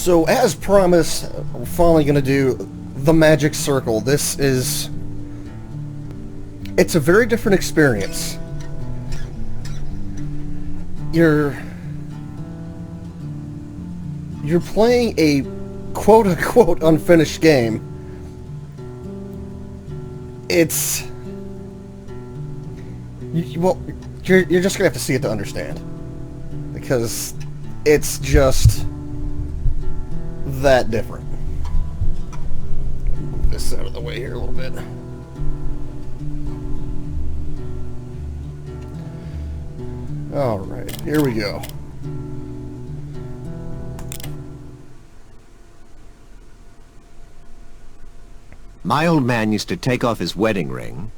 So, as promised, we're finally going to do the Magic Circle. It's a very different experience. You're playing a quote-unquote unfinished game. You're just going to have to see it to understand. Because it's just that different. Move this out of the way here a little bit. Alright, here we go. My old man used to take off his wedding ring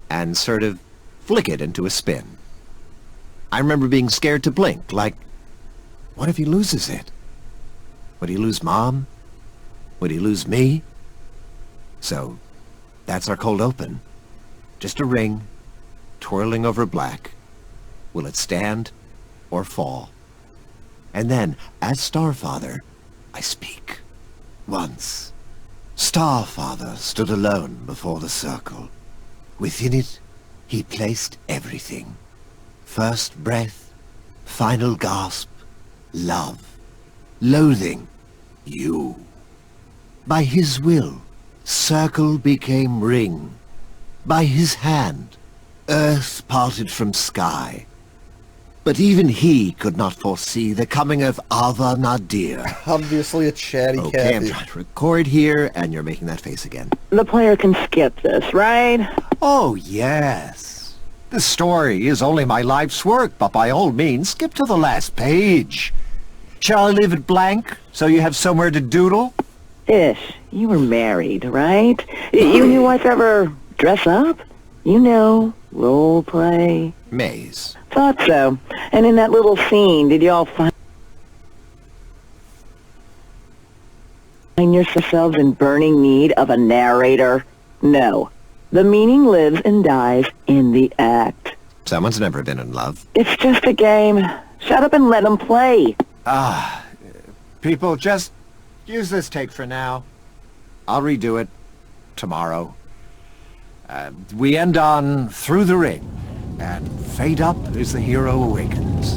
and sort of flick it into a spin. I remember being scared to blink, like, what if he loses it? Would he lose Mom? Would he lose me? So, that's our cold open. Just a ring, twirling over black. Will it stand or fall? And then, as Starfather, I speak. Once, Starfather stood alone before the circle. Within it, he placed everything. First breath, final gasp, love, loathing, you. By his will, circle became ring. By his hand, earth parted from sky. But even he could not foresee the coming of Ava Nadir. Obviously a chatty cat. Okay, I'm trying to record here, and you're making that face again. The player can skip this, right? Oh, yes. The story is only my life's work, but by all means, skip to the last page. Shall I leave it blank, so you have somewhere to doodle? Ish, you were married, right? You and your wife ever dress up? You know, role play. Maze. Thought so. And in that little scene, did y'all find yourselves in burning need of a narrator? No. The meaning lives and dies in the act. Someone's never been in love. It's just a game. Shut up and let them play. People, just use this take for now. I'll redo it tomorrow. We end on Through the Ring, and fade up as the hero awakens.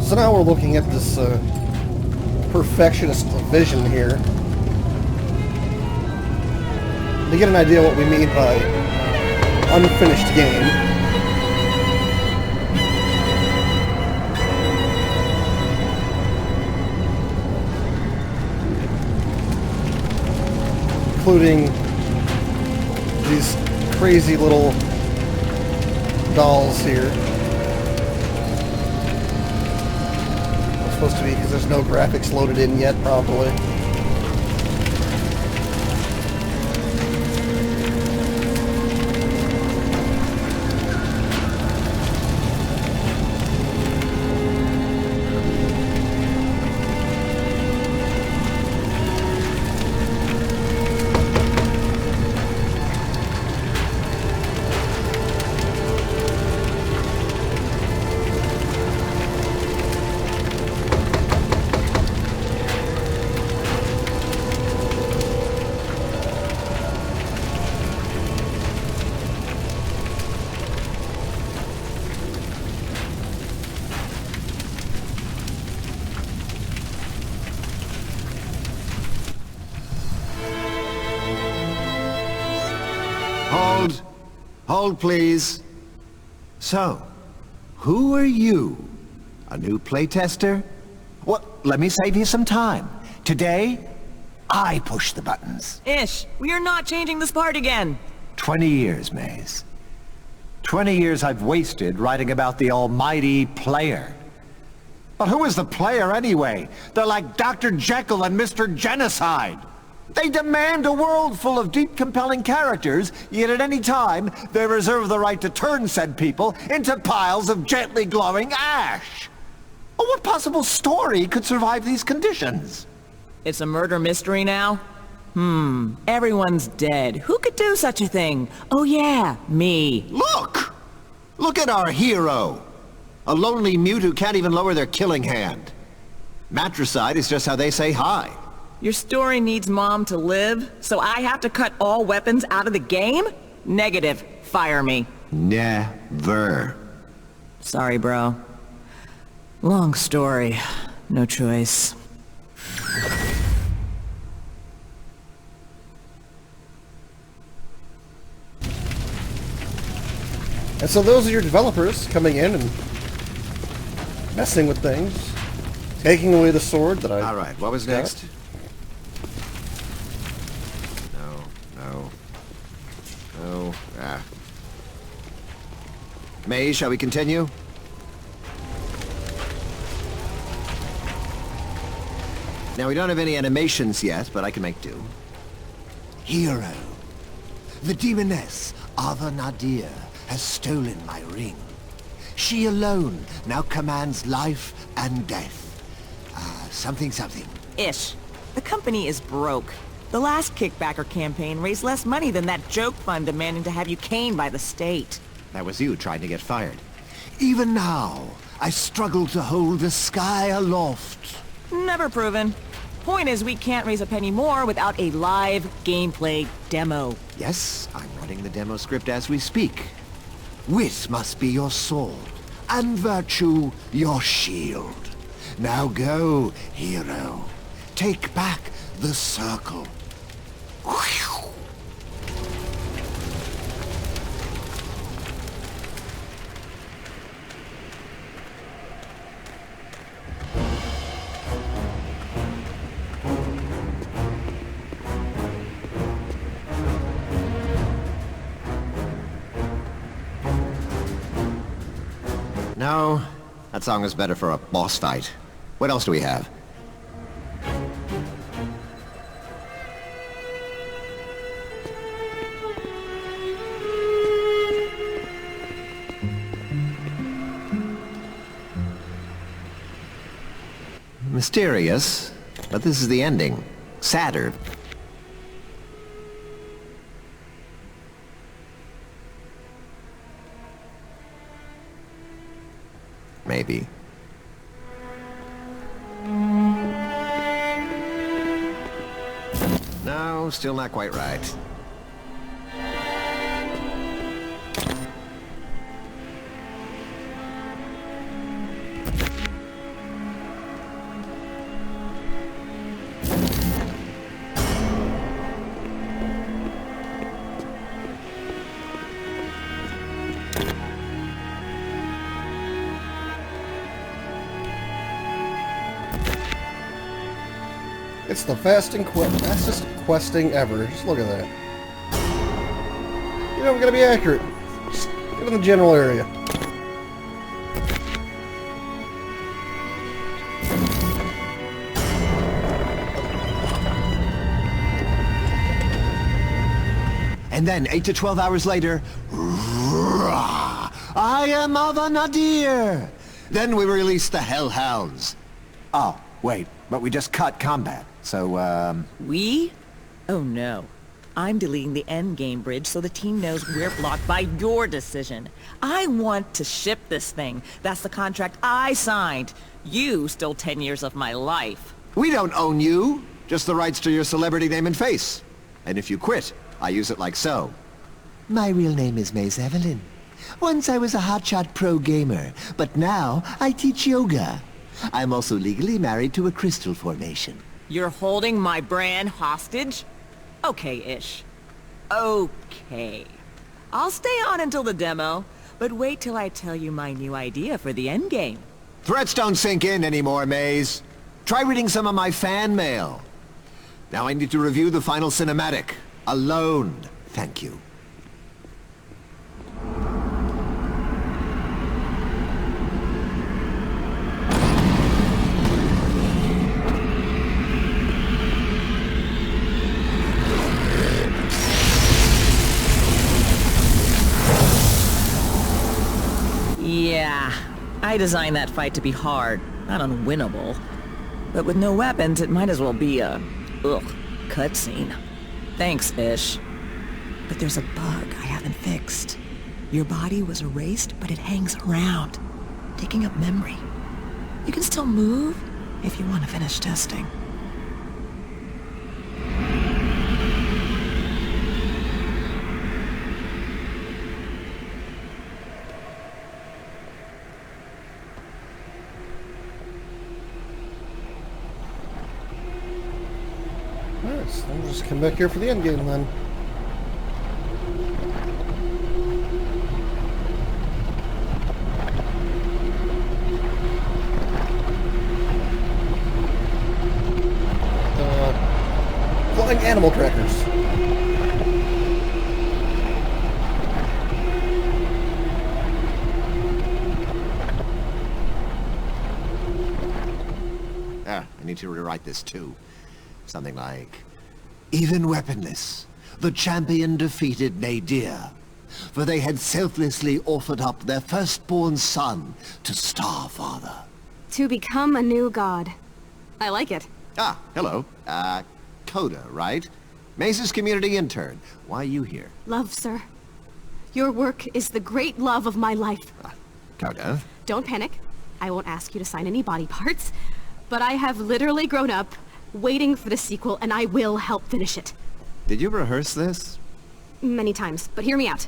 So now we're looking at this perfectionist vision here. To get an idea what we mean by unfinished game. Including these crazy little dolls here. It's supposed to be because there's no graphics loaded in yet, probably. Hold, please. So, who are you? A new playtester? Well, let me save you some time. Today, I push the buttons. Ish, we are not changing this part again. 20 years, Maze. 20 years I've wasted writing about the almighty player. But who is the player anyway? They're like Dr. Jekyll and Mr. Genocide. They demand a world full of deep, compelling characters, yet at any time, they reserve the right to turn said people into piles of gently glowing ash. Well, what possible story could survive these conditions? It's a murder mystery now? Everyone's dead. Who could do such a thing? Oh yeah, me. Look! Look at our hero! A lonely mute who can't even lower their killing hand. Matricide is just how they say hi. Your story needs Mom to live, so I have to cut all weapons out of the game? Negative. Fire me. Never. Sorry, bro. Long story. No choice. And so those are your developers coming in and messing with things. Taking away the sword that I... Alright, what was got. next? No. May, shall we continue? Now, we don't have any animations yet, but I can make do. Hero, the demoness, Ava Nadir, has stolen my ring. She alone now commands life and death. Something. Ish. The company is broke. The last Kickbacker campaign raised less money than that joke fund demanding to have you caned by the state. That was you trying to get fired. Even now, I struggle to hold the sky aloft. Never proven. Point is, we can't raise a penny more without a live gameplay demo. Yes, I'm running the demo script as we speak. Wit must be your sword, and virtue your shield. Now go, hero. Take back the circle. No, that song is better for a boss fight. What else do we have? Mysterious, but this is the ending. Sadder. Maybe. No, still not quite right. It's the fastest questing ever. Just look at that. You know, we gotta be accurate. Just get in the general area. And then, 8 to 12 hours later, I am Ava Nadir! Then we released the Hellhounds. Oh, wait, but we just cut combat, so, We? Oh no. I'm deleting the endgame bridge so the team knows we're blocked by your decision. I want to ship this thing. That's the contract I signed. You stole 10 years of my life. We don't own you, just the rights to your celebrity name and face. And if you quit, I use it like so. My real name is Maze Evelyn. Once I was a hotshot pro gamer, but now I teach yoga. I'm also legally married to a crystal formation. You're holding my brand hostage? Okay-ish. Okay. I'll stay on until the demo, but wait till I tell you my new idea for the endgame. Threats don't sink in anymore, Maze. Try reading some of my fan mail. Now I need to review the final cinematic. Alone. Thank you. Yeah, I designed that fight to be hard, not unwinnable. But with no weapons, it might as well be a, cutscene. Thanks, Ish. But there's a bug I haven't fixed. Your body was erased, but it hangs around. digging up memory. You can still move if you want to finish testing. Nice. I'll just come back here for the end game then. Flying animal crackers. I need to rewrite this too. Something like, even weaponless, the champion defeated Nadir, for they had selflessly offered up their firstborn son to Starfather. To become a new god. I like it. Ah, hello. Coda, right? Maze's community intern. Why are you here? Love, sir. Your work is the great love of my life. Coda? Don't panic. I won't ask you to sign any body parts. But I have literally grown up, waiting for the sequel, and I will help finish it. Did you rehearse this? Many times, but hear me out.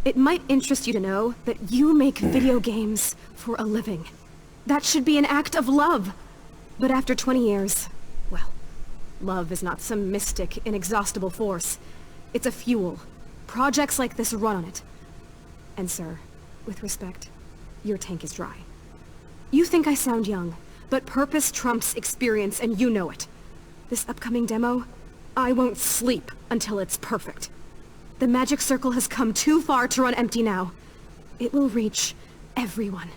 It might interest you to know that you make video games for a living. That should be an act of love. But after 20 years, well, love is not some mystic, inexhaustible force. It's a fuel. Projects like this run on it. And sir, with respect, your tank is dry. You think I sound young, but purpose trumps experience, and you know it. This upcoming demo, I won't sleep until it's perfect. The magic circle has come too far to run empty now. It will reach everyone.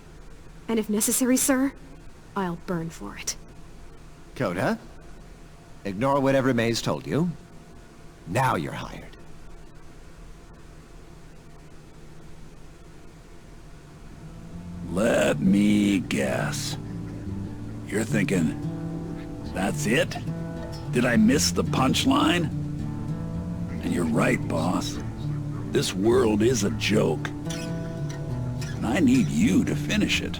And if necessary, sir, I'll burn for it. Coda? Ignore whatever Maze told you. Now you're hired. Let me guess. You're thinking, that's it? Did I miss the punchline? And you're right, boss. This world is a joke. And I need you to finish it.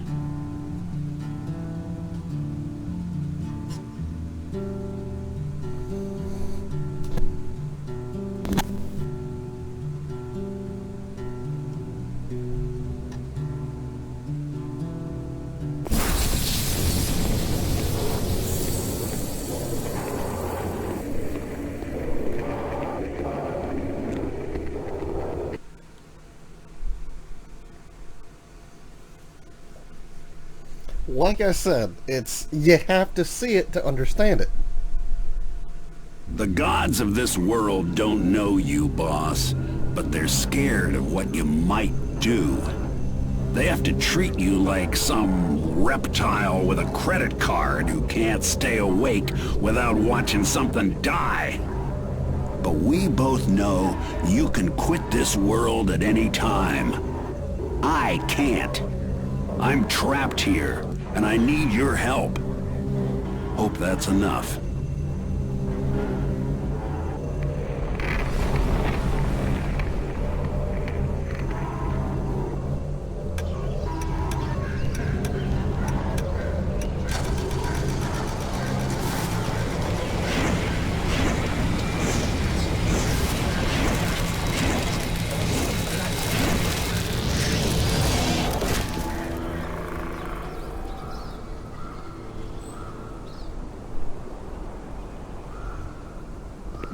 Like I said, you have to see it to understand it. The gods of this world don't know you, boss, but they're scared of what you might do. They have to treat you like some reptile with a credit card who can't stay awake without watching something die. But we both know you can quit this world at any time. I can't. I'm trapped here, and I need your help. Hope that's enough.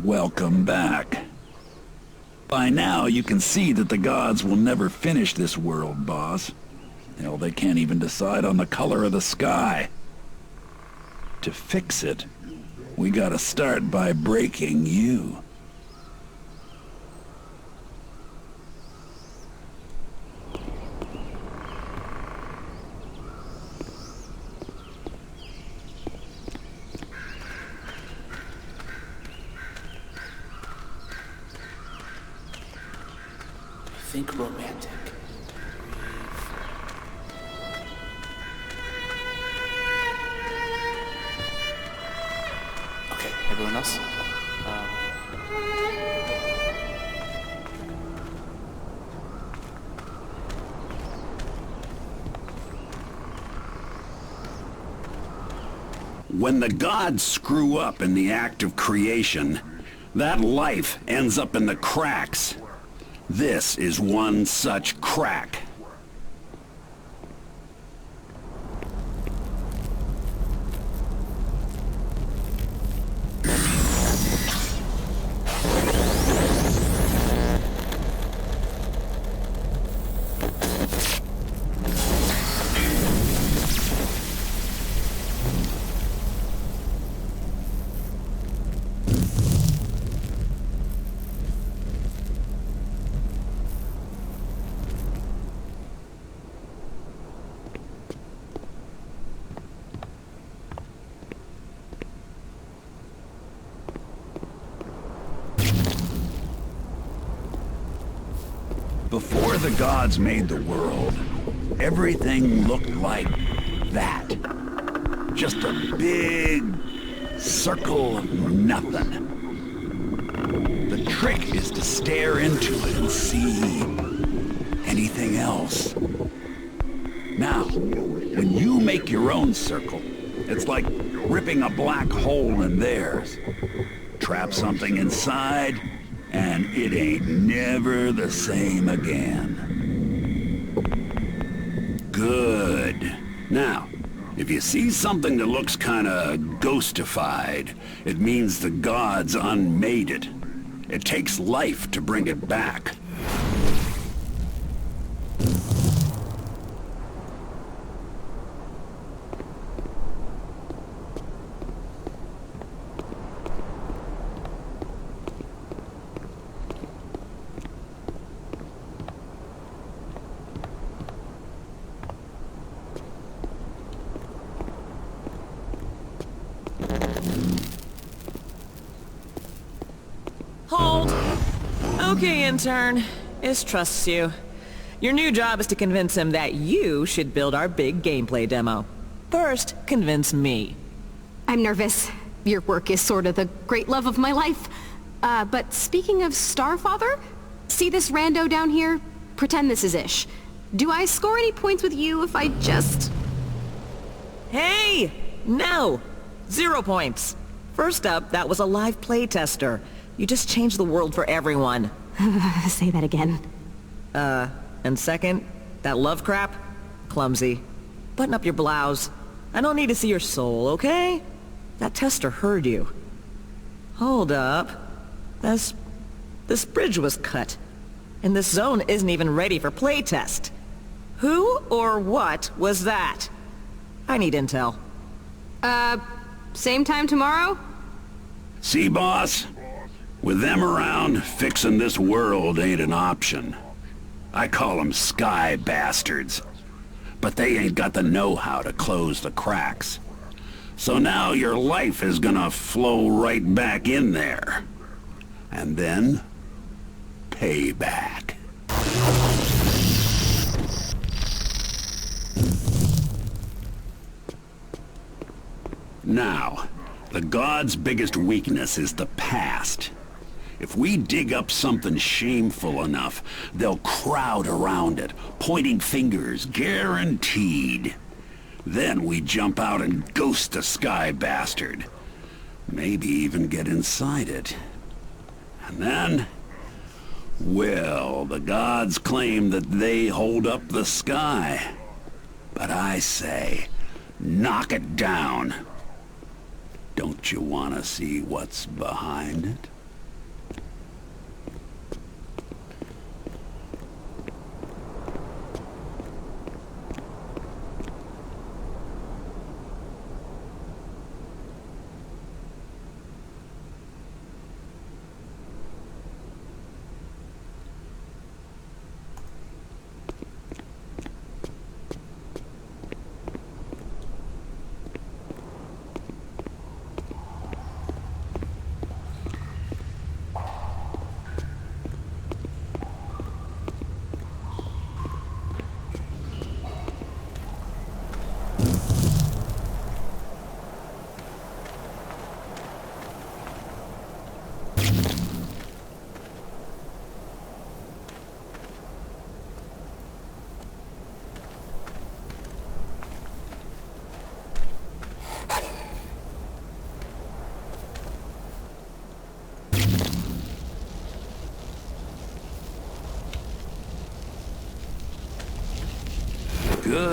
Welcome back. By now, you can see that the gods will never finish this world, boss. Hell, they can't even decide on the color of the sky. To fix it, we gotta start by breaking you. Think romantic. Okay, everyone else? When the gods screw up in the act of creation, that life ends up in the cracks. This is one such crack. Before the gods made the world, everything looked like that. Just a big circle of nothing. The trick is to stare into it and see anything else. Now, when you make your own circle, it's like ripping a black hole in theirs. Trap something inside, and it ain't never the same again. Good. Now, if you see something that looks kinda ghostified, it means the gods unmade it. It takes life to bring it back. Hold. Okay, intern. Ish trusts you. Your new job is to convince him that you should build our big gameplay demo. First, convince me. I'm nervous. Your work is sort of the great love of my life. But speaking of Starfather, see this rando down here? Pretend this is Ish. Do I score any points with you if I just... Hey! No! 0 points. First up, that was a live playtester. You just changed the world for everyone. Say that again. And second, that love crap? Clumsy. Button up your blouse. I don't need to see your soul, okay? That tester heard you. Hold up. This bridge was cut. And this zone isn't even ready for playtest. Who or what was that? I need intel. Same time tomorrow? See, boss? With them around, fixing this world ain't an option. I call them sky bastards. But they ain't got the know-how to close the cracks. So now your life is gonna flow right back in there. And then... payback. Now, the gods' biggest weakness is the past. If we dig up something shameful enough, they'll crowd around it, pointing fingers, guaranteed. Then we jump out and ghost the sky bastard. Maybe even get inside it. And then... well, the gods claim that they hold up the sky. But I say, knock it down. Don't you want to see what's behind it?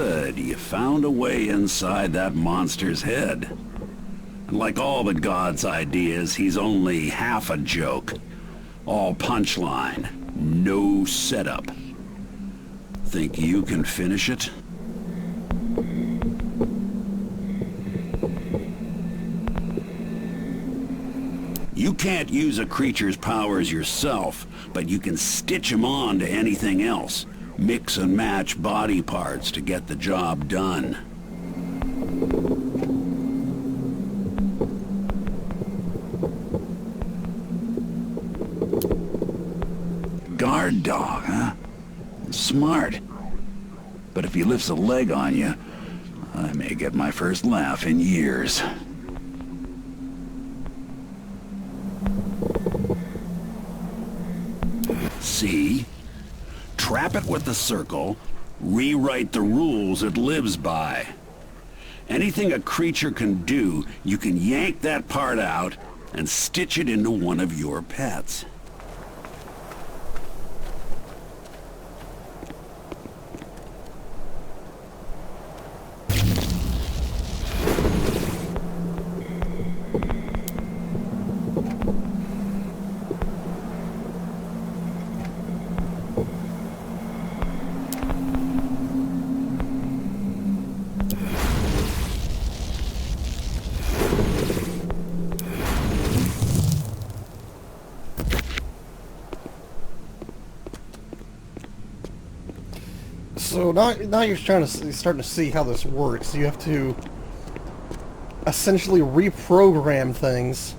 Good, you found a way inside that monster's head. And like all the god's ideas, he's only half a joke. All punchline, no setup. Think you can finish it? You can't use a creature's powers yourself, but you can stitch them on to anything else. Mix and match body parts to get the job done. Guard dog, huh? Smart. But if he lifts a leg on you, I may get my first laugh in years. See? Trap it with the circle, rewrite the rules it lives by. Anything a creature can do, you can yank that part out and stitch it into one of your pets. So now you're starting to see how this works. You have to essentially reprogram things.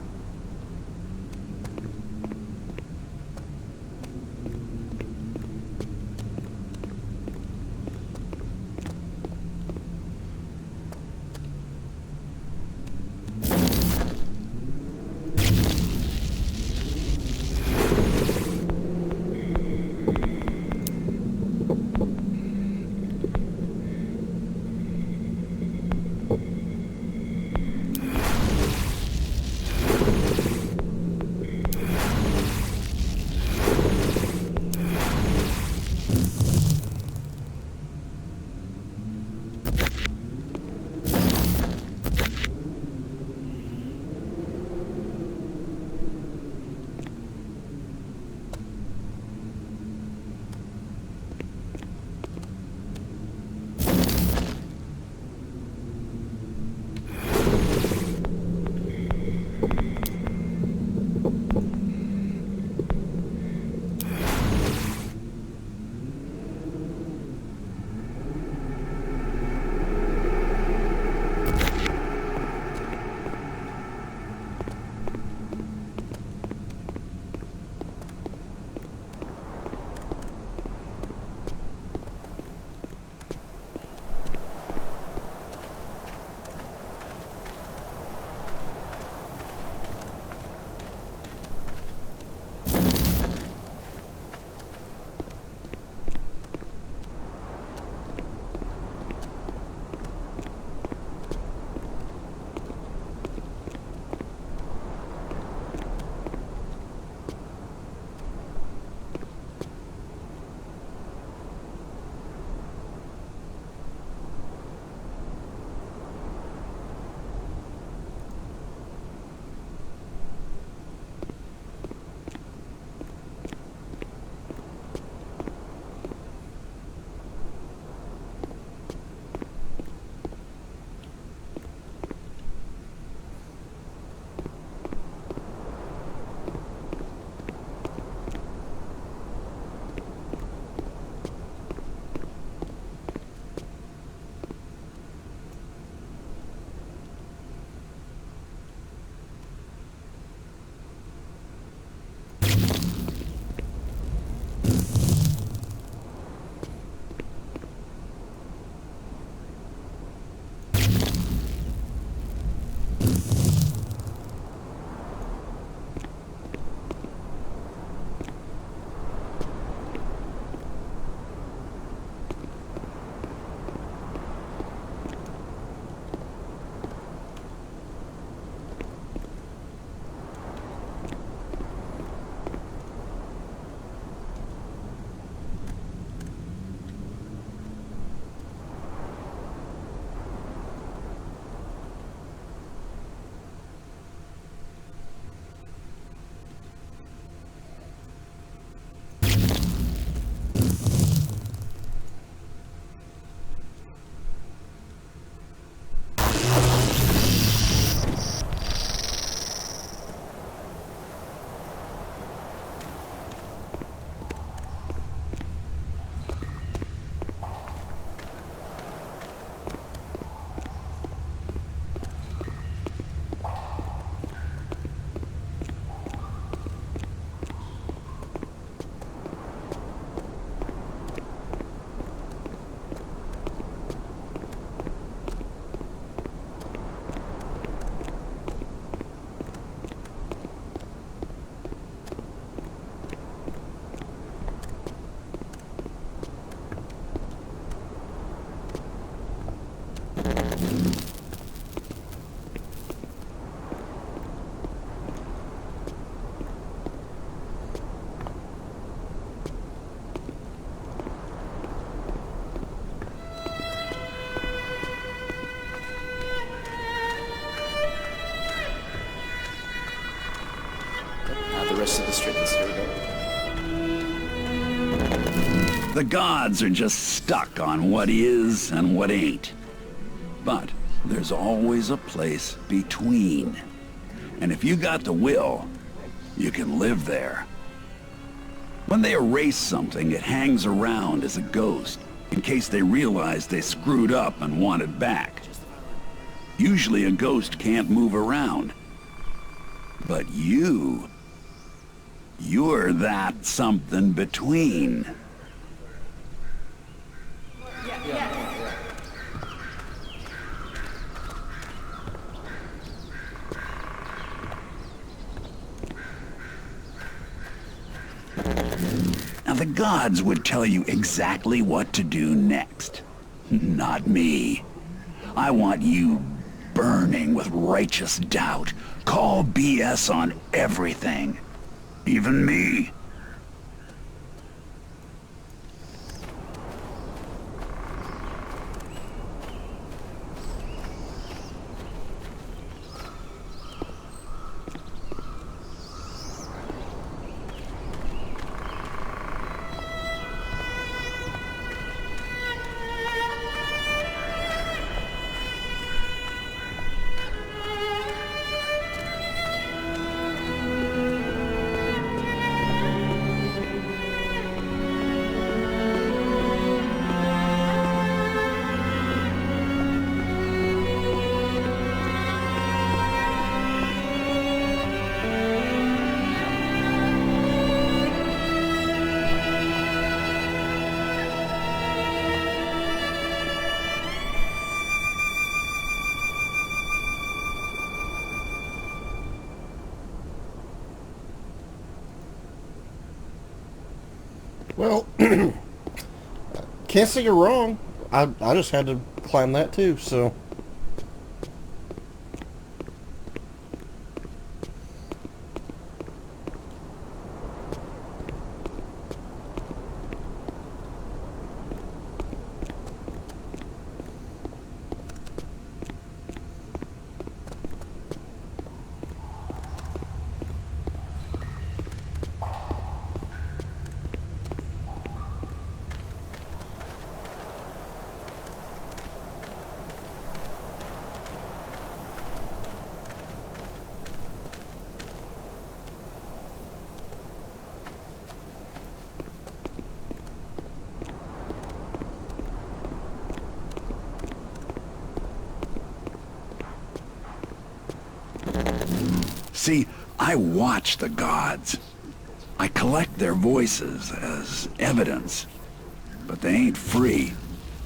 rest of the strings. Here we go. The gods are just stuck on what is and what ain't. But there's always a place between. And if you got the will, you can live there. When they erase something, it hangs around as a ghost, in case they realize they screwed up and want it back. Usually a ghost can't move around. But you're that something between. Now the gods would tell you exactly what to do next. Not me. I want you burning with righteous doubt. Call BS on everything. Even me. Well, can't say you're wrong. I just had to climb that too, so... See, I watch the gods. I collect their voices as evidence. But they ain't free,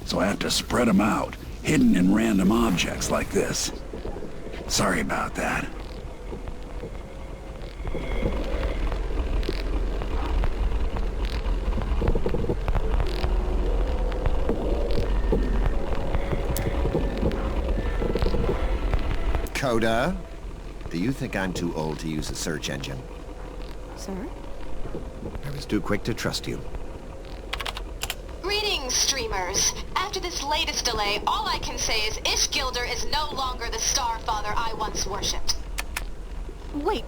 so I have to spread them out, hidden in random objects like this. Sorry about that. Coda, do you think I'm too old to use a search engine? Sir? I was too quick to trust you. Greetings, streamers. After this latest delay, all I can say is Ishgilder is no longer the Starfather I once worshipped. Wait!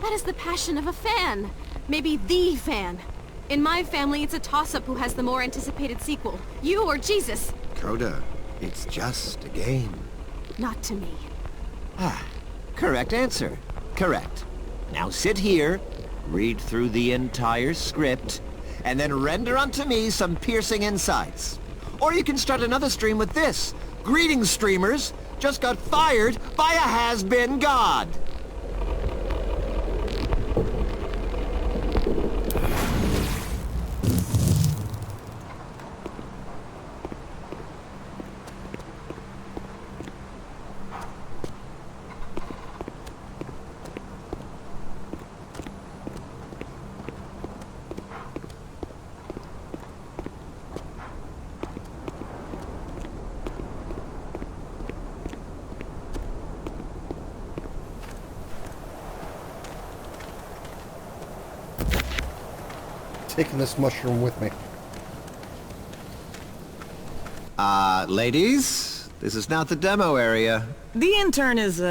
That is the passion of a fan. Maybe the fan. In my family, it's a toss-up who has the more anticipated sequel. You or Jesus. Coda, it's just a game. Not to me. Ah, correct answer. Correct. Now sit here, read through the entire script, and then render unto me some piercing insights. Or you can start another stream with this. Greetings, streamers. Just got fired by a has-been god. Taking this mushroom with me. Ladies, this is not the demo area. The intern is,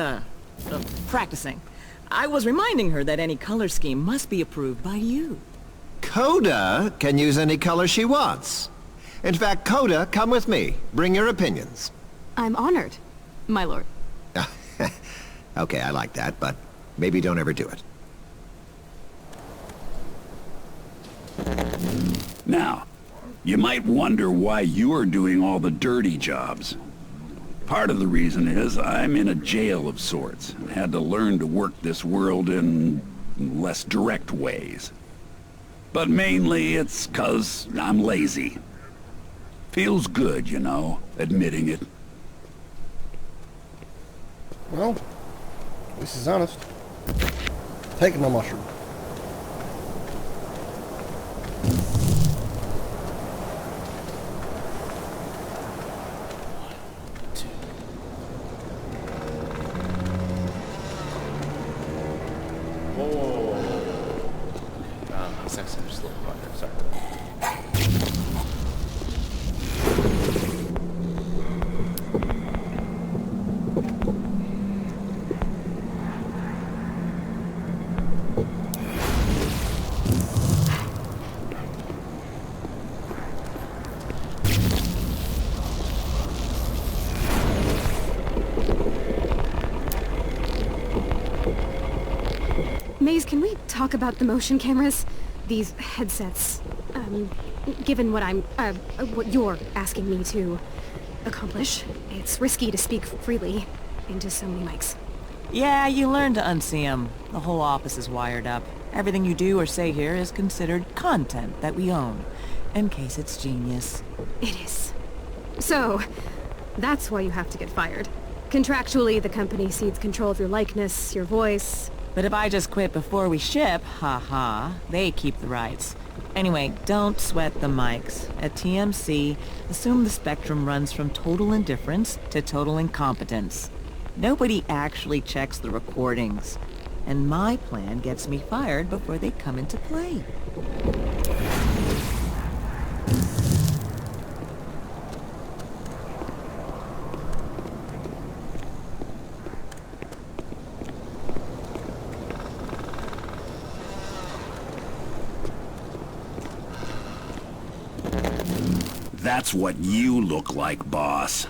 practicing. I was reminding her that any color scheme must be approved by you. Coda can use any color she wants. In fact, Coda, come with me. Bring your opinions. I'm honored, my lord. Okay, I like that, but maybe don't ever do it. Now, you might wonder why you're doing all the dirty jobs. Part of the reason is I'm in a jail of sorts and had to learn to work this world in less direct ways. But mainly it's 'cause I'm lazy. Feels good, you know, admitting it. Well, at least he's honest. Taking my mushroom. This accent just a little harder, sorry. Maze, can we talk about the motion cameras? These headsets. Given what what you're asking me to accomplish, it's risky to speak freely into so many mics. Yeah, you learn to unsee 'em. The whole office is wired up. Everything you do or say here is considered content that we own, in case it's genius. It is. So, that's why you have to get fired. Contractually, the company cedes control of your likeness, your voice. But if I just quit before we ship, haha, they keep the rights. Anyway, don't sweat the mics. At TMC, assume the spectrum runs from total indifference to total incompetence. Nobody actually checks the recordings. And my plan gets me fired before they come into play. That's what you look like, boss.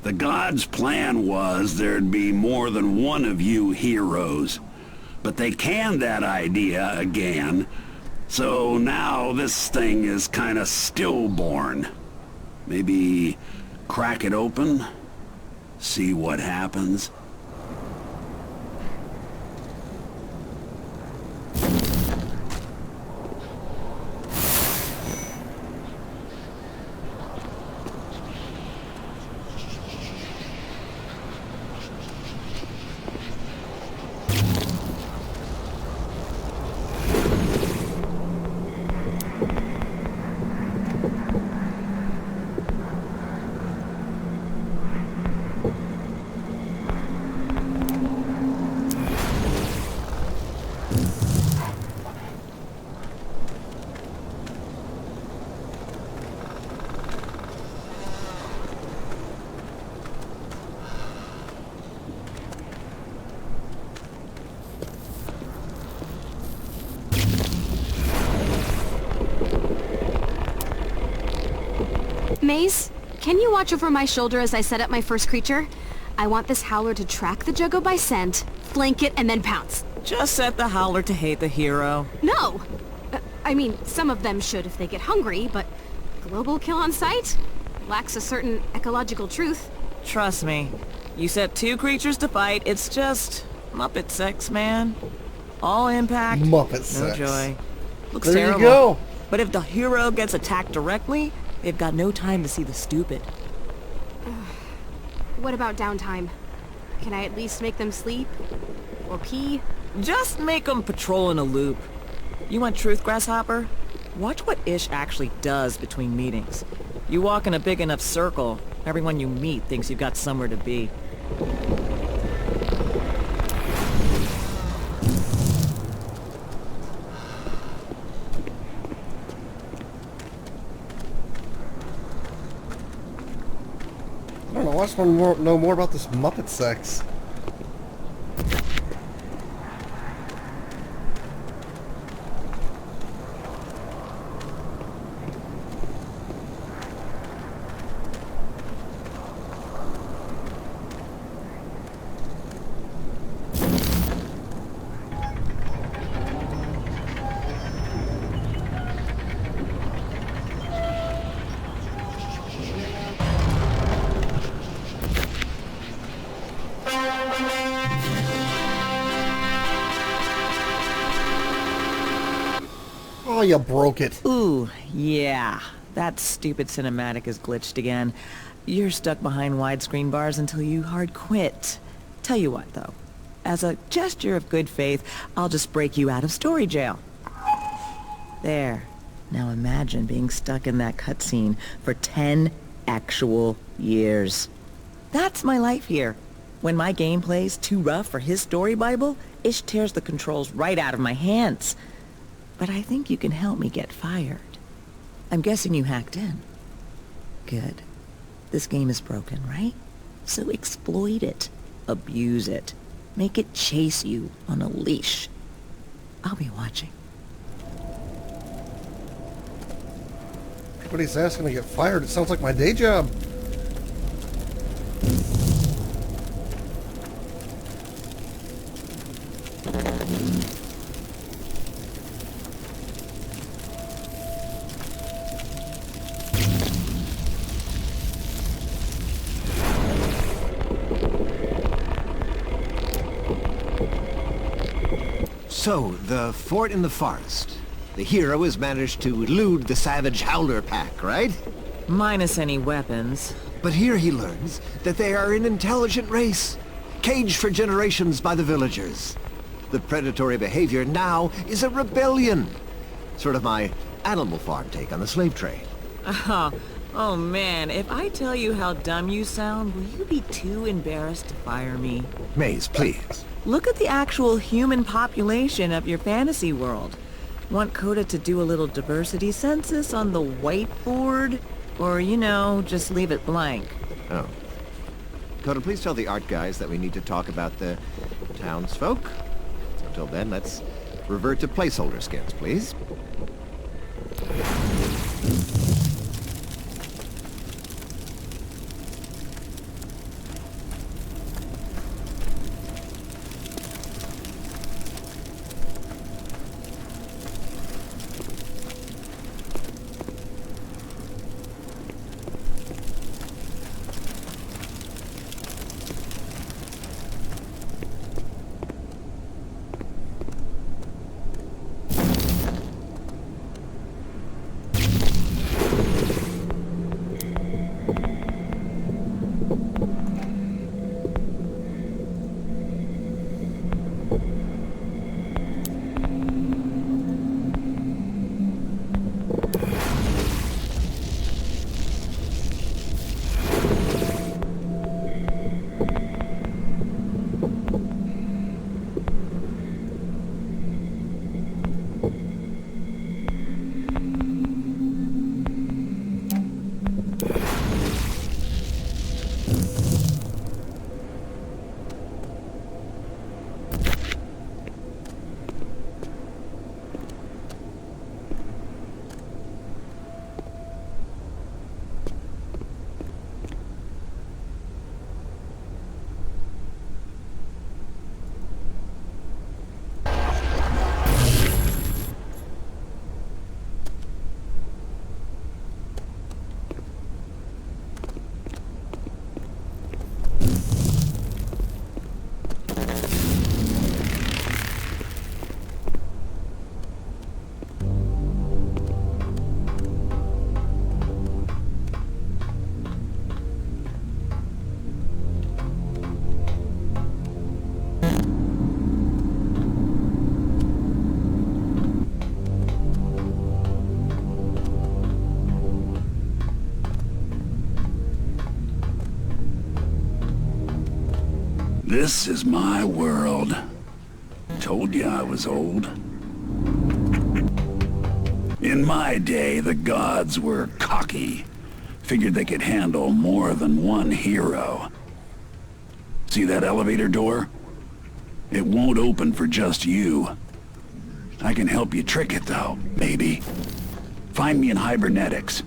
The gods' plan was there'd be more than one of you heroes. But they canned that idea again. So now this thing is kinda stillborn. Maybe crack it open? See what happens? Maze, can you watch over my shoulder as I set up my first creature? I want this howler to track the Juggo by scent, flank it, and then pounce. Just set the howler to hate the hero. No! I mean, some of them should if they get hungry, but global kill on sight lacks a certain ecological truth. Trust me. You set two creatures to fight, it's just Muppet sex, man. All impact, Muppet no sex. joy. Looks There terrible. you go. But if the hero gets attacked directly, they've got no time to see the stupid. What about downtime? Can I at least make them sleep? Or pee? Just make them patrol in a loop. You want truth, Grasshopper? Watch what Ish actually does between meetings. You walk in a big enough circle, everyone you meet thinks you've got somewhere to be. I don't know, I just want to know more about this Muppet sex. you broke it. Ooh, yeah. That stupid cinematic is glitched again. You're stuck behind widescreen bars until you hard quit. Tell you what, though. As a gesture of good faith, I'll just break you out of story jail. There. Now imagine being stuck in that cutscene for 10 actual years. That's my life here. When my gameplay's too rough for his story bible, Ish tears the controls right out of my hands. But I think you can help me get fired. I'm guessing you hacked in. Good. This game is broken, right? So exploit it. Abuse it. Make it chase you on a leash. I'll be watching. Everybody's asking to get fired. It sounds like my day job. So, the fort in the forest. The hero has managed to elude the savage Howler pack, right? Minus any weapons. But here he learns that they are an intelligent race, caged for generations by the villagers. The predatory behavior now is a rebellion. Sort of my Animal Farm take on the slave trade. Oh man, if I tell you how dumb you sound, will you be too embarrassed to fire me? Maze, please. Look at the actual human population of your fantasy world. Want Coda to do a little diversity census on the whiteboard? Or, you know, just leave it blank? Oh. Coda, please tell the art guys that we need to talk about the townsfolk. Until then, let's revert to placeholder skins, please. This is my world. Told you I was old. In my day, the gods were cocky. Figured they could handle more than one hero. See that elevator door? It won't open for just you. I can help you trick it though, maybe. Find me in Hibernetics.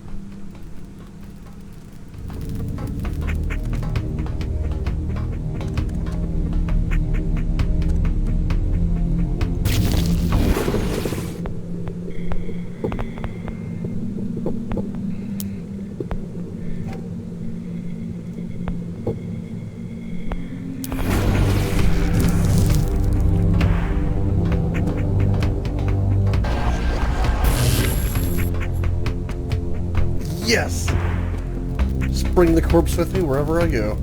bring the corpse with me wherever I go.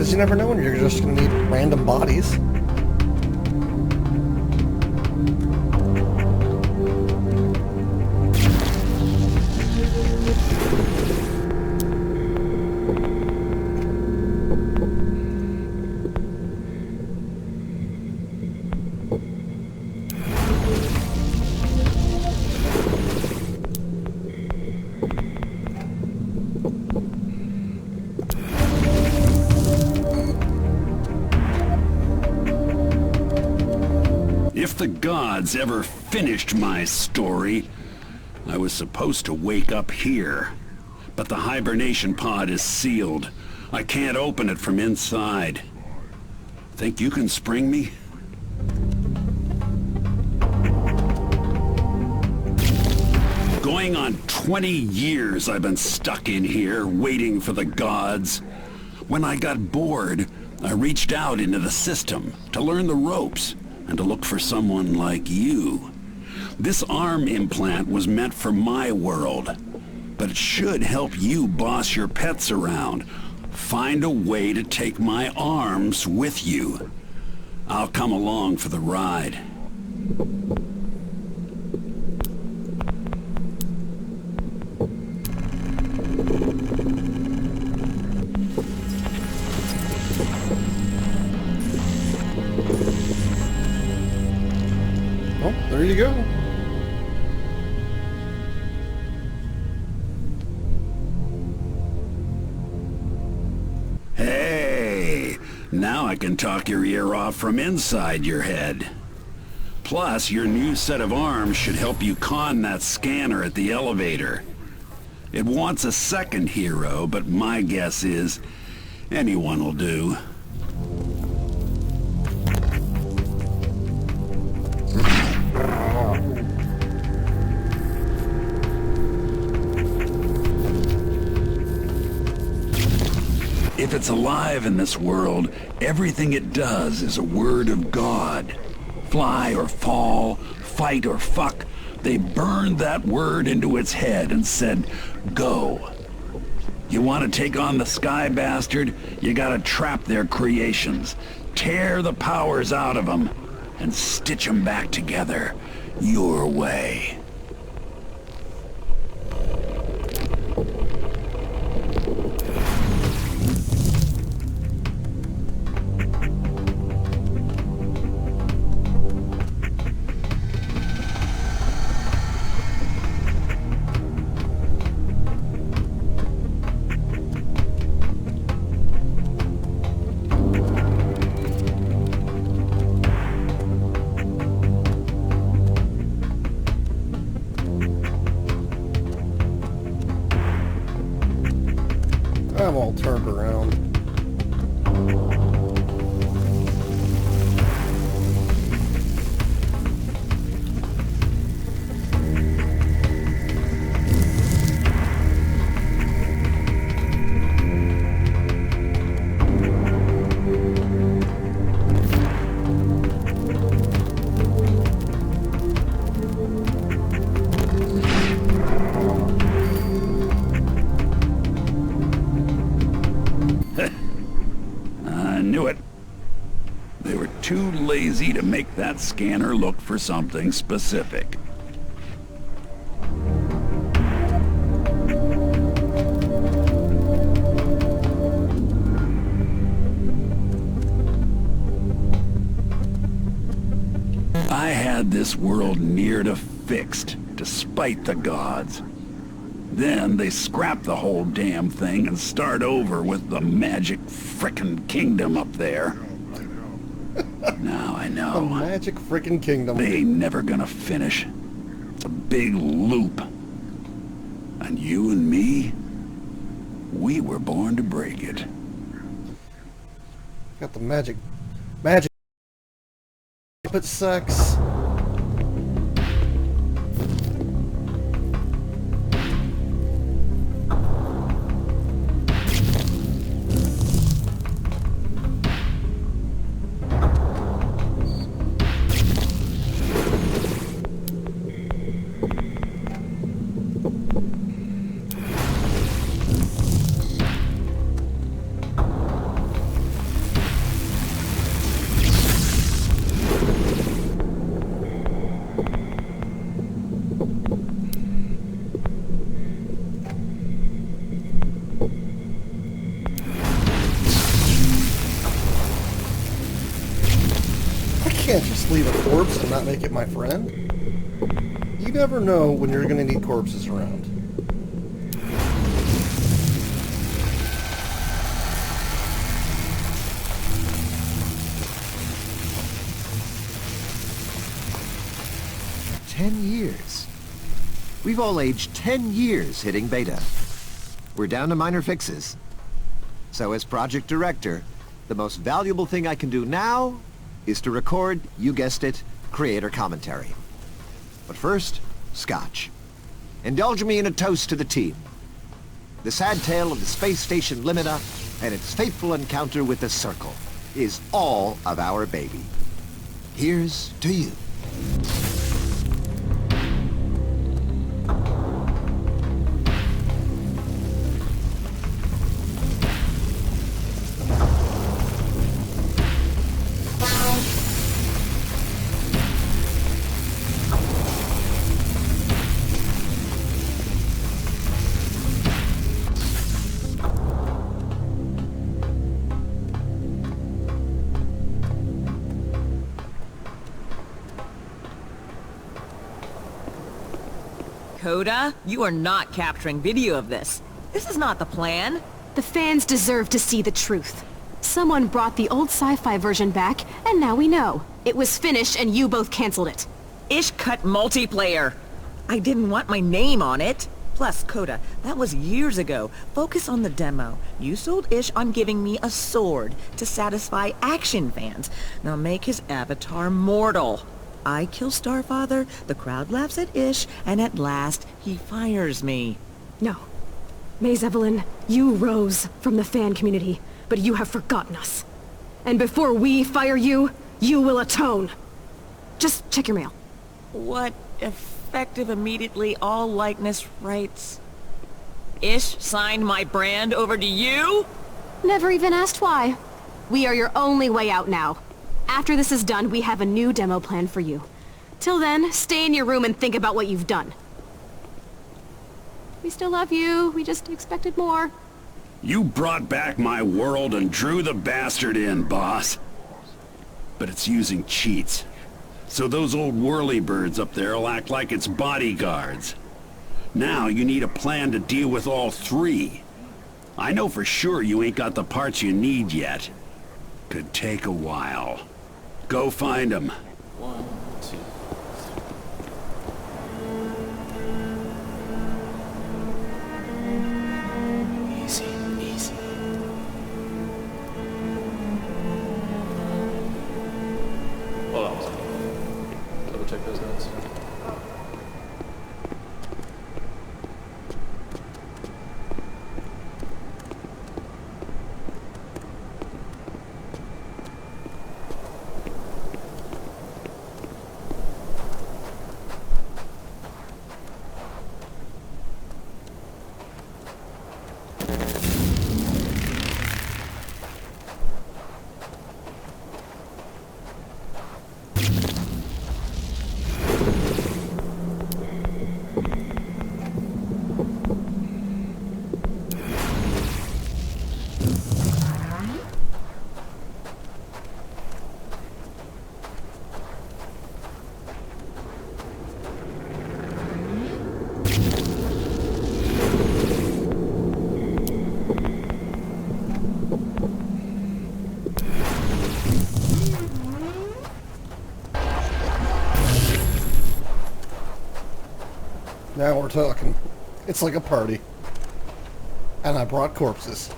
You never know when you're just going to need random bodies. If the gods ever finished my story, I was supposed to wake up here. But the hibernation pod is sealed. I can't open it from inside. Think you can spring me? Going on 20 years I've been stuck in here, waiting for the gods. When I got bored, I reached out into the system to learn the ropes and to look for someone like you. This arm implant was meant for my world, but it should help you boss your pets around. Find a way to take my arms with you. I'll come along for the ride. Oh, there you go. Hey, now I can talk your ear off from inside your head. Plus, your new set of arms should help you con that scanner at the elevator. It wants a second hero, but my guess is anyone will do. If it's alive in this world, everything it does is a word of God. Fly or fall, fight or fuck, they burned that word into its head and said, go. You want to take on the Sky Bastard? You gotta trap their creations, tear the powers out of them, and stitch them back together your way. I'm all turned around. Knew it. They were too lazy to make that scanner look for something specific. I had this world near to fixed, despite the gods. Then they scrap the whole damn thing and start over with the magic frickin' kingdom up there. Now I know. The magic frickin' kingdom. They ain't never gonna finish. It's a big loop. And you and me, We were born to break it. Got the magic. But sex. Can't just leave a corpse and not make it my friend. You never know when you're going to need corpses around. $10 We've all aged 10 years hitting beta. We're down to minor fixes. So as project director, the most valuable thing I can do now is to record, you guessed it, creator commentary. But first, scotch. Indulge me in a toast to the team. The sad tale of the space station Limita and its fateful encounter with the Circle is all of our baby. Here's to you. Coda, you are not capturing video of this. This is not the plan. The fans deserve to see the truth. Someone brought the old sci-fi version back, and now we know. It was finished and you both canceled it. Ish cut multiplayer. I didn't want my name on it. Plus, Coda, that was years ago. Focus on the demo. You sold Ish on giving me a sword to satisfy action fans. Now make his avatar mortal. I kill Starfather, the crowd laughs at Ish, and at last, he fires me. No. Maze Evelyn, you rose from the fan community, but you have forgotten us. And before we fire you, you will atone. Just check your mail. What effective immediately all likeness rights? Ish signed my brand over to you? Never even asked why. We are your only way out now. After this is done, we have a new demo plan for you. Till then, stay in your room and think about what you've done. We still love you, we just expected more. You brought back my world and drew the bastard in, boss. But it's using cheats. So those old whirlybirds up there will act like its bodyguards. Now you need a plan to deal with all three. I know for sure you ain't got the parts you need yet. Could take a while. Go find them. 1, 2. Easy, easy. Hold on. Double check those notes. Now we're talking. It's like a party. And I brought corpses.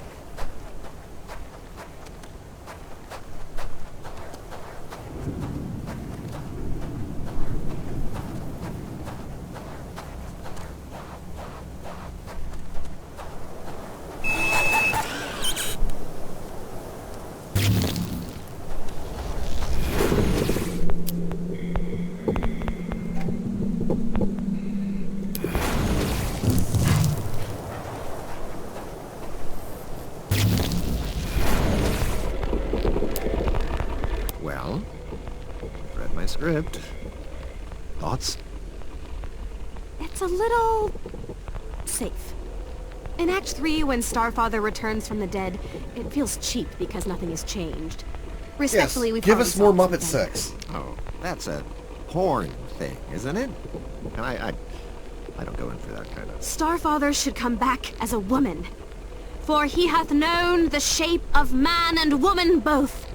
Well, read my script. Thoughts? It's a little... safe. In Act 3, when Starfather returns from the dead, it feels cheap because nothing has changed. Respectfully, Yes, we give us more problem Muppet solved sex. Oh, that's a porn thing, isn't it? And I don't go in for that kind of... Starfather should come back as a woman. For he hath known the shape of man and woman both.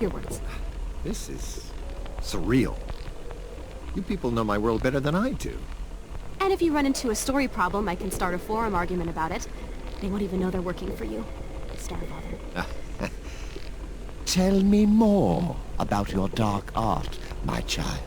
Your words. This is surreal. You people know my world better than I do. And if you run into a story problem, I can start a forum argument about it. They won't even know they're working for you, Starfather. Tell me more about your dark art, my child.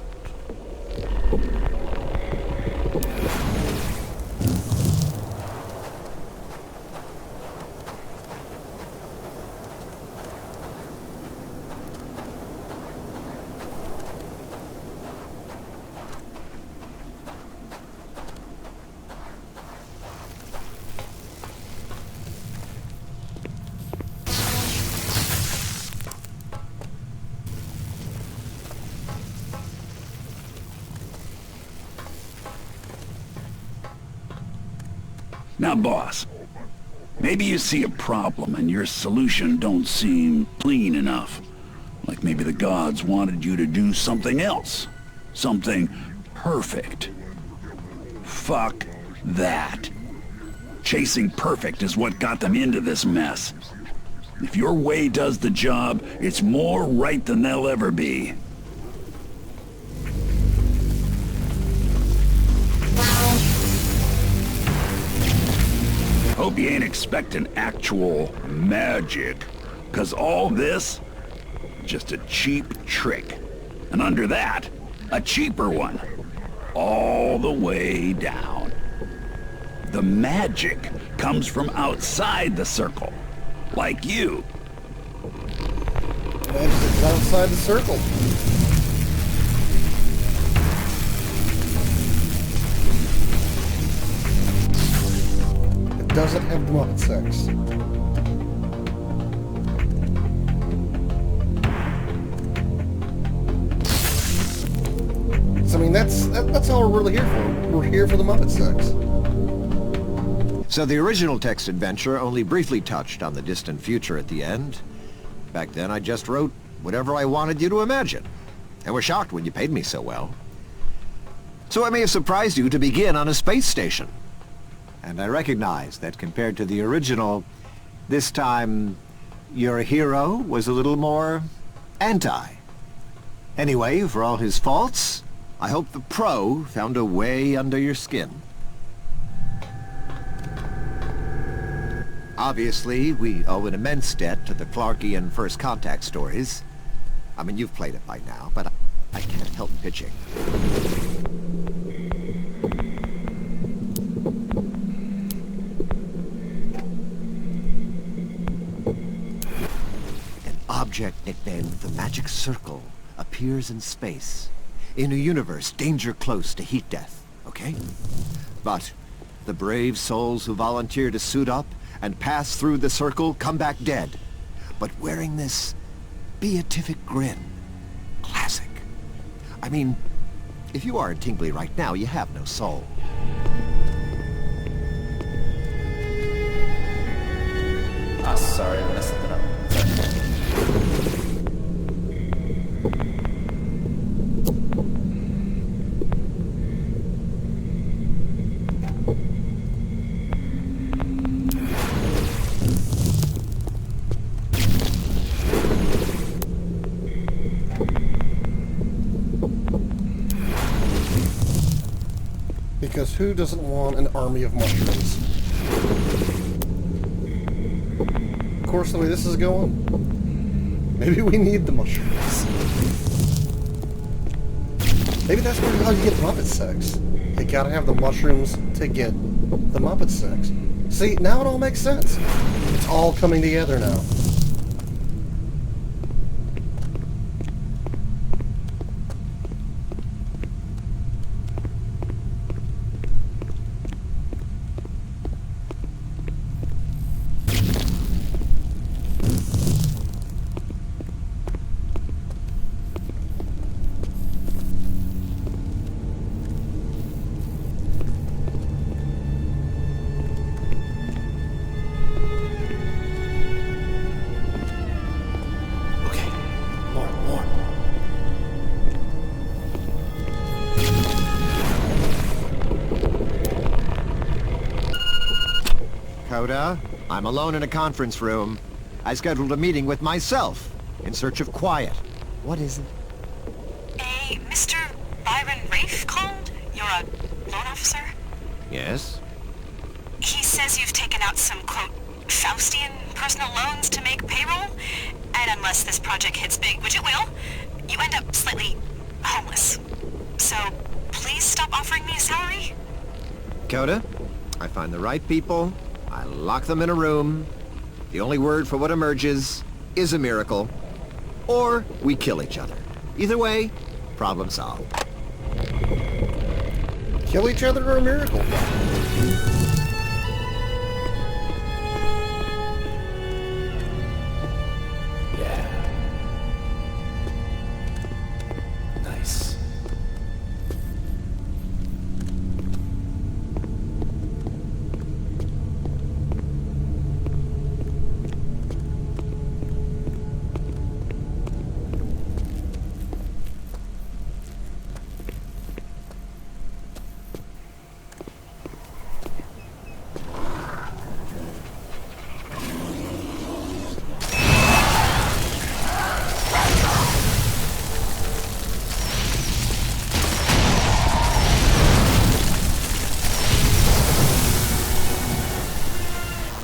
Now, boss, maybe you see a problem and your solution don't seem clean enough. Like maybe the gods wanted you to do something else. Something perfect. Fuck that. Chasing perfect is what got them into this mess. If your way does the job, it's more right than they'll ever be. Hope you ain't expecting actual magic, 'cause all this, just a cheap trick. And under that, a cheaper one. All the way down. The magic comes from outside the circle. Like you. It's outside the circle. It doesn't have the Muppet sex. So, I mean, that's all we're really here for. We're here for the Muppet sex. So the original text adventure only briefly touched on the distant future at the end. Back then I just wrote whatever I wanted you to imagine, and was shocked when you paid me so well. So it may have surprised you to begin on a space station. And I recognize that compared to the original, this time your hero was a little more anti. Anyway, for all his faults, I hope the pro found a way under your skin. Obviously, we owe an immense debt to the Clarkian First Contact stories. I mean, you've played it by now, but I can't help pitching. An object nicknamed the Magic Circle appears in space, in a universe danger close to heat death, okay? But the brave souls who volunteer to suit up and pass through the circle come back dead, but wearing this beatific grin. Classic. I mean, if you aren't tingly right now, you have no soul. Ah, sorry, I messed it up. Because who doesn't want an army of mushrooms? course, the way this is going, maybe we need the mushrooms. Maybe that's how you get Muppet sex. You gotta have the mushrooms to get the Muppet sex. See, now it all makes sense. It's all coming together now. Coda, I'm alone in a conference room. I scheduled a meeting with myself, in search of quiet. What is it? Mr. Byron Rafe called? You're a loan officer? Yes? He says you've taken out some, quote, Faustian personal loans to make payroll, and unless this project hits big, which it will, you end up slightly homeless. So, please stop offering me a salary? Coda, I find the right people, I lock them in a room. The only word for what emerges is a miracle. Or we kill each other. Either way, problem solved. Kill each other or a miracle? Yeah. Nice.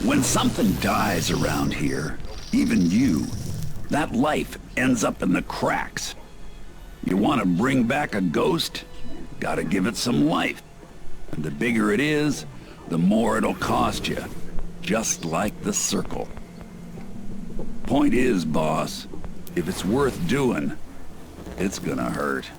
When something dies around here, even you, that life ends up in the cracks. You want to bring back a ghost? Gotta give it some life. And the bigger it is, the more it'll cost you. Just like the circle. Point is, boss, if it's worth doing, it's gonna hurt.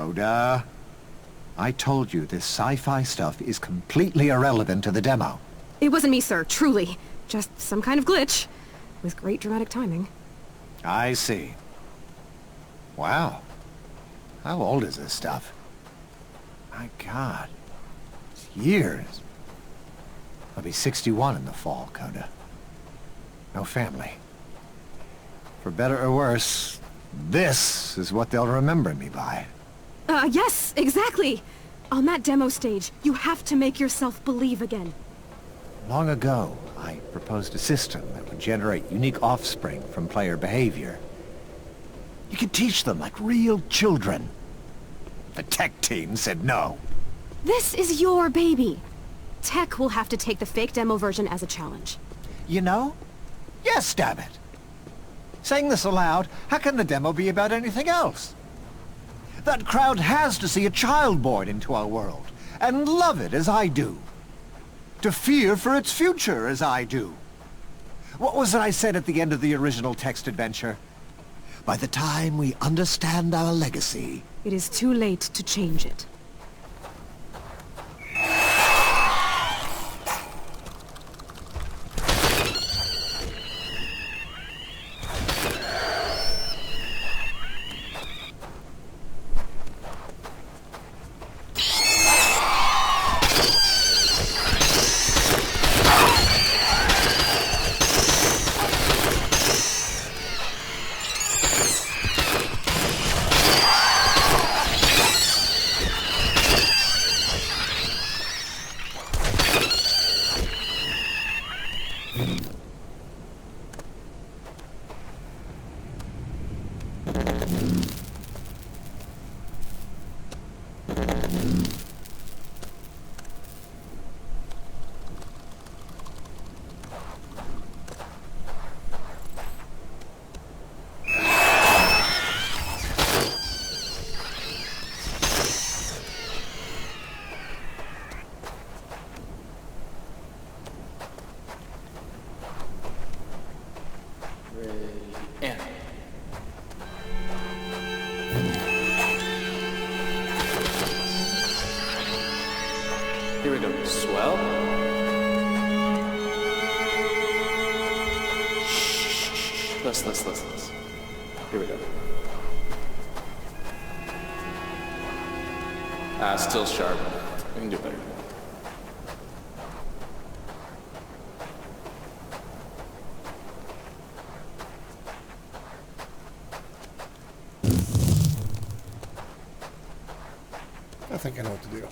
Coda, I told you this sci-fi stuff is completely irrelevant to the demo. It wasn't me, sir, truly. Just some kind of glitch. With great dramatic timing. I see. Wow. How old is this stuff? My God. It's years. I'll be 61 in the fall, Coda. No family. For better or worse, this is what they'll remember me by. Yes, exactly! On that demo stage, you have to make yourself believe again. Long ago, I proposed a system that would generate unique offspring from player behavior. You could teach them like real children. The tech team said no. This is your baby. Tech will have to take the fake demo version as a challenge. You know? Yes, damn it. Saying this aloud, how can the demo be about anything else? That crowd has to see a child born into our world, and love it as I do. To fear for its future as I do. What was it I said at the end of the original text adventure? By the time we understand our legacy, it is too late to change it. Here we go. Swell. Shh. Less. Here we go. Still sharp. We can do better. I think I know what to do.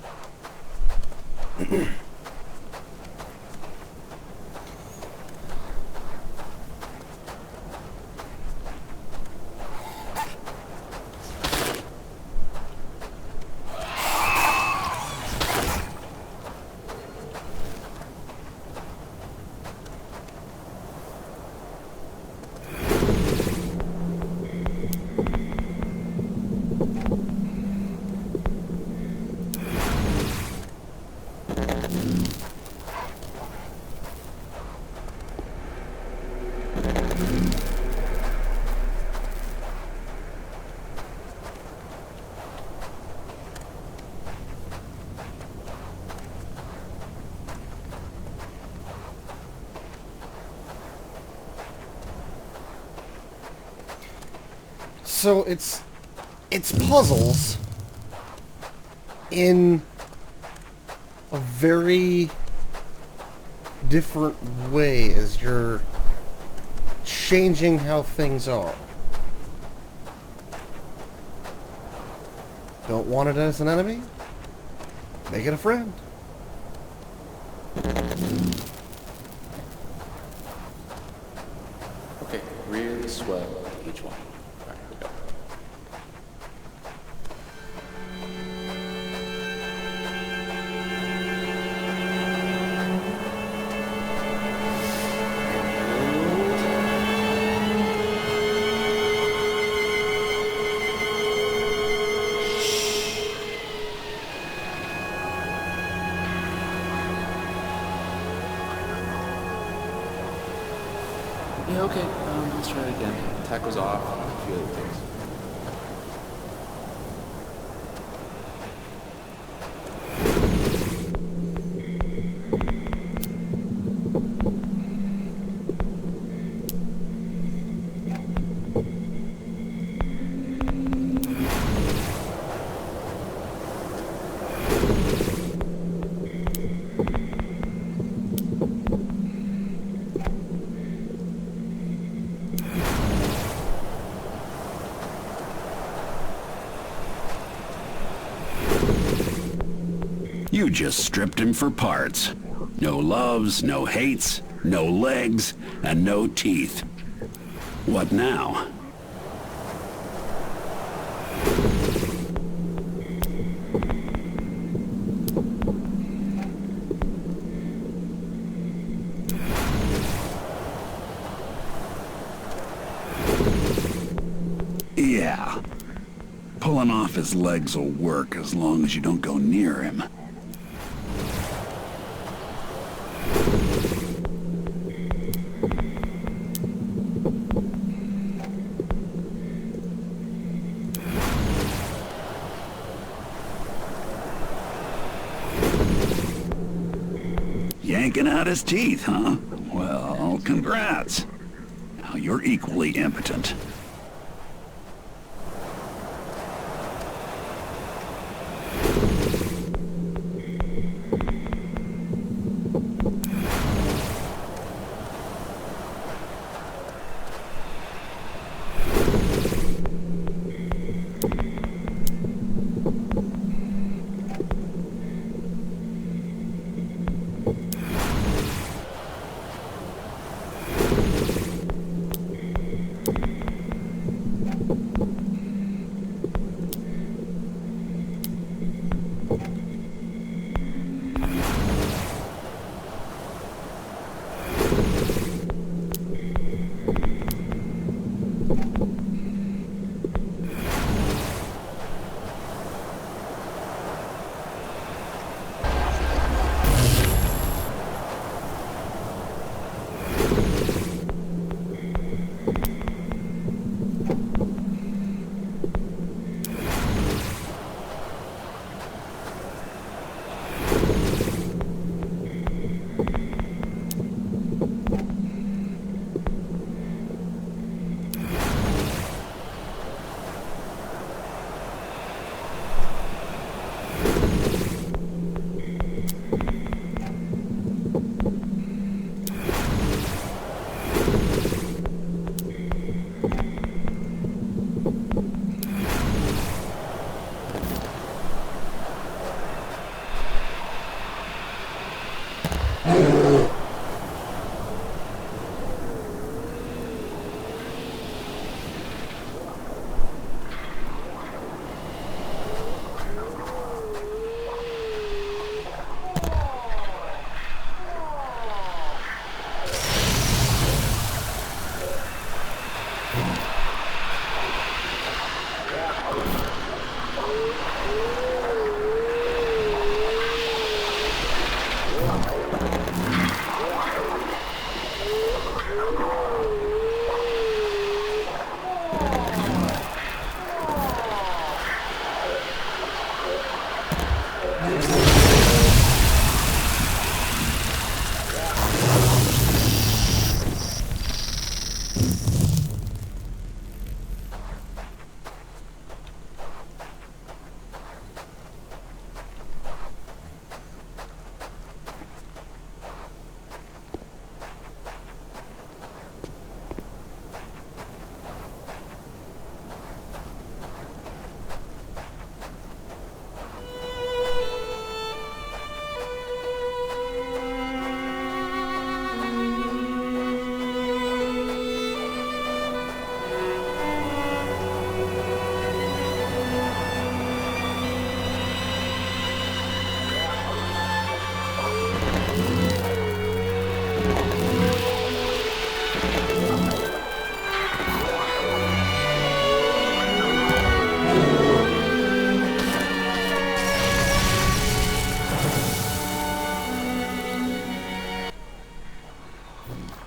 So it's puzzles in a very different way as you're changing how things are. Don't want it as an enemy? Make it a friend. Okay, really swell each one. Alright, here we go. Yeah, okay, let's try it again. Attack was off, a few other things. You just stripped him for parts. No loves, no hates, no legs, and no teeth. What now? Yeah. Pulling off his legs will work as long as you don't go near him. Yanking out his teeth, huh? Well, congrats. Now you're equally impotent.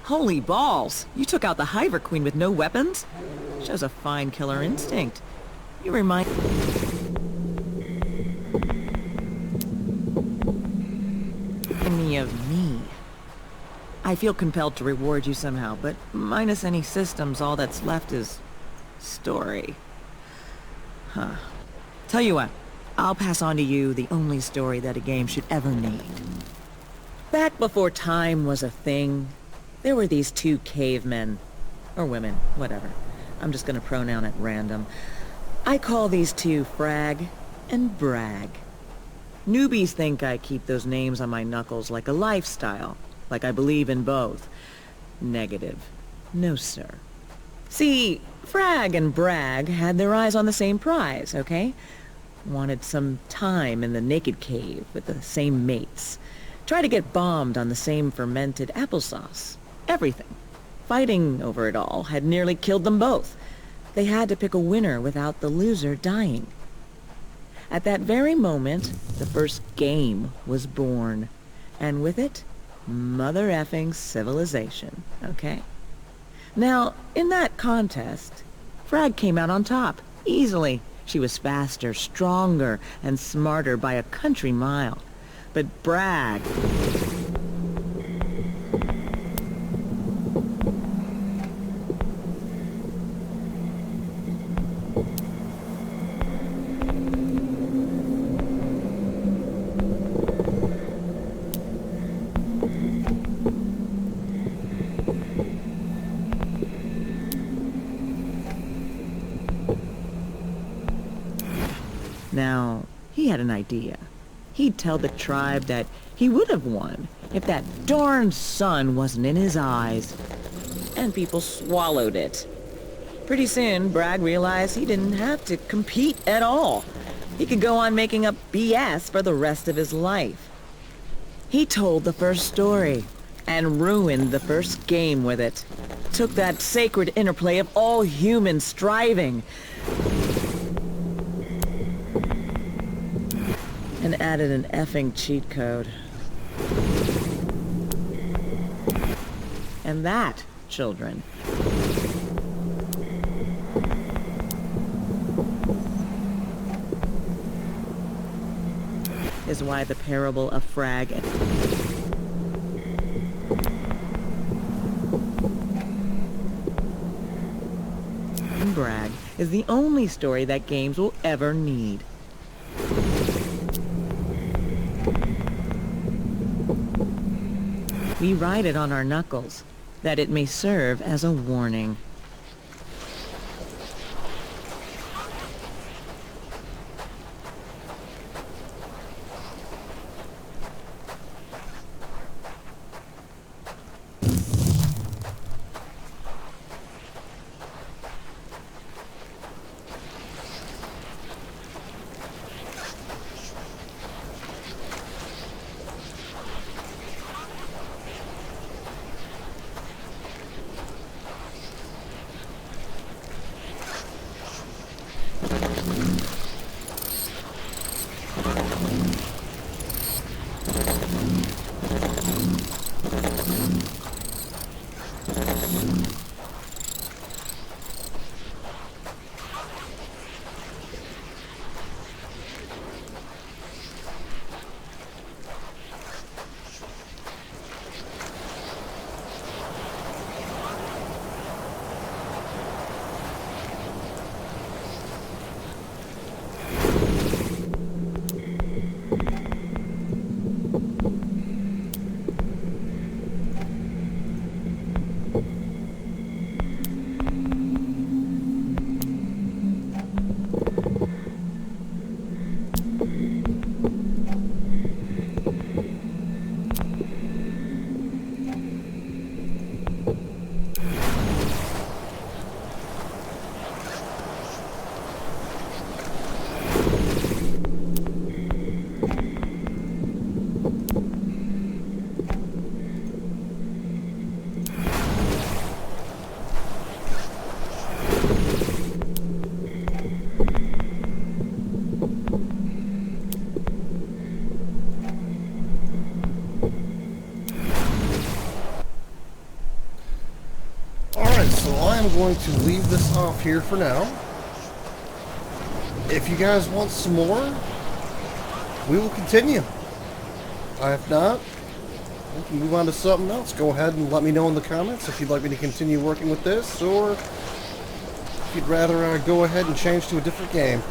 Holy balls! You took out the Hiver Queen with no weapons? Shows a fine killer instinct. You remind me of me. I feel compelled to reward you somehow, but minus any systems, all that's left is story. Huh. Tell you what, I'll pass on to you the only story that a game should ever need. Back before time was a thing, there were these two cavemen. Or women, whatever. I'm just gonna pronoun at random. I call these two Frag and Brag. Newbies think I keep those names on my knuckles like a lifestyle, like I believe in both. Negative. No, sir. See, Frag and Bragg had their eyes on the same prize, okay? Wanted some time in the naked cave with the same mates. Try to get bombed on the same fermented applesauce. Everything. Fighting over it all had nearly killed them both. They had to pick a winner without the loser dying. At that very moment, the first game was born. And with it, mother effing civilization, okay? Now, in that contest, Frag came out on top, easily. She was faster, stronger, and smarter by a country mile. But Bragg... Now, he had an idea. He'd tell the tribe that he would have won if that darn sun wasn't in his eyes. And people swallowed it. Pretty soon, Bragg realized he didn't have to compete at all. He could go on making up BS for the rest of his life. He told the first story and ruined the first game with it. Took that sacred interplay of all human striving and added an effing cheat code. And that, children, is why the parable of Frag and Bragg is the only story that games will ever need. We write it on our knuckles, that it may serve as a warning. I'm going to leave this off here for now. If you guys want some more, we will continue. If not, we can move on to something else. Go ahead and let me know in the comments if you'd like me to continue working with this, or if you'd rather go ahead and change to a different game.